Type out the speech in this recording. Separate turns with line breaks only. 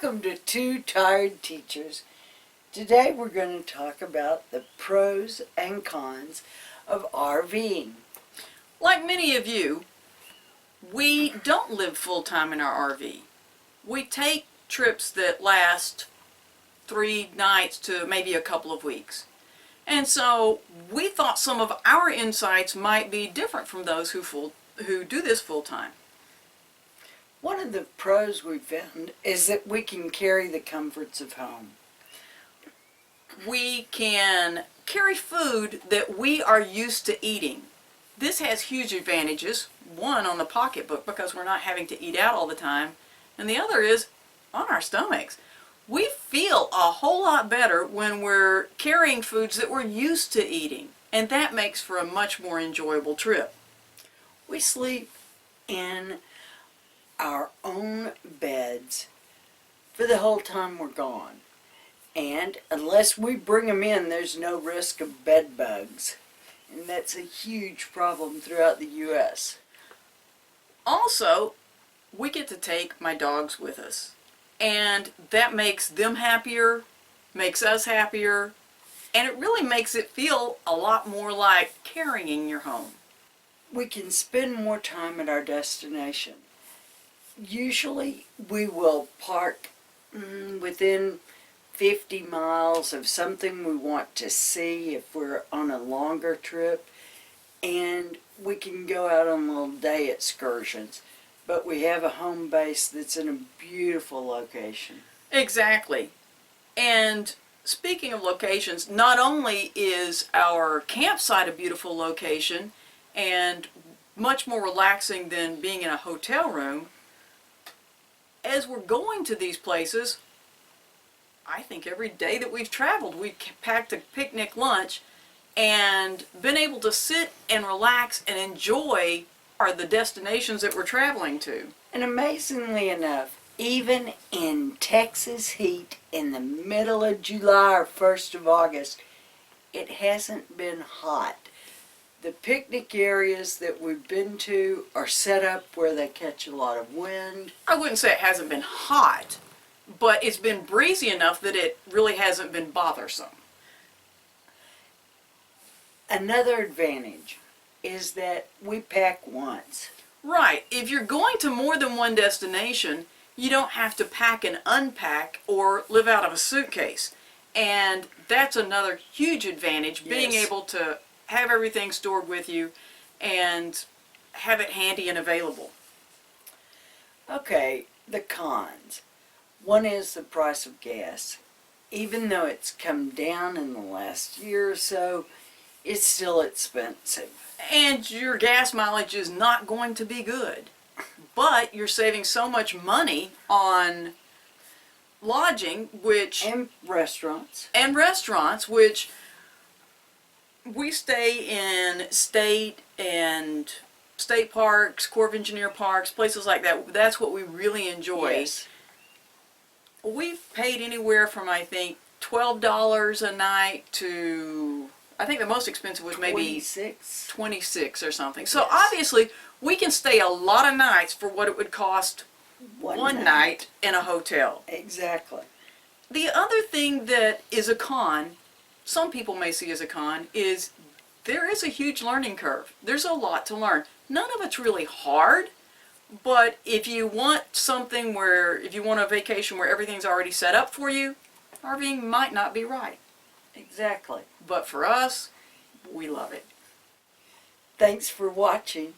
Welcome to Two Tired Teachers. Today we're going to talk about the pros and cons of RVing.
Like many of you, we don't live full-time in our RV. We take trips that last 3 nights to maybe a couple of weeks. And so we thought some of our insights might be different from those who do this full-time.
One of the pros we found is that we can carry the comforts of home.
We can carry food that we are used to eating. This has huge advantages. One, on the pocketbook, because we're not having to eat out all the time. And the other is on our stomachs. We feel a whole lot better when we're carrying foods that we're used to eating. And that makes for a much more enjoyable trip.
We sleep in our own beds for the whole time we're gone. And unless we bring them in, there's no risk of bed bugs. And that's a huge problem throughout the U.S.
Also, we get to take my dogs with us. And that makes them happier, makes us happier, and it really makes it feel a lot more like carrying your home.
We can spend more time at our destination. Usually we will park within 50 miles of something we want to see if we're on a longer trip, and we can go out on little day excursions. But we have a home base that's in a beautiful location.
Exactly. And speaking of locations, not only is our campsite a beautiful location and much more relaxing than being in a hotel room, as we're going to these places, I think every day that we've traveled, we've packed a picnic lunch and been able to sit and relax and enjoy the destinations that we're traveling to.
And amazingly enough, even in Texas heat in the middle of July or 1st of August, it hasn't been hot. The picnic areas that we've been to are set up where they catch a lot of wind.
I wouldn't say it hasn't been hot, but it's been breezy enough that it really hasn't been bothersome.
Another advantage is that we pack once.
Right. If you're going to more than one destination, you don't have to pack and unpack or live out of a suitcase. And that's another huge advantage, being
Yes.
able to have everything stored with you and have it handy and available.
Okay, the cons. One is the price of gas. Even though it's come down in the last year or so, it's still expensive.
And your gas mileage is not going to be good. But you're saving so much money on lodging,
And restaurants.
which we stay in state parks, Corps of Engineer parks, places like that. That's what we really enjoy.
Yes.
We've paid anywhere from, I think, $12 a night to, I think the most expensive was maybe 26 or something. So
Yes.
obviously we can stay a lot of nights for what it would cost one night in a hotel.
Exactly.
The other thing that is a con, some people may see as a con, is there is a huge learning curve. There's a lot to learn. None of it's really hard, but if you want if you want a vacation where everything's already set up for you, RVing might not be right.
Exactly.
But for us, we love it.
Thanks for watching.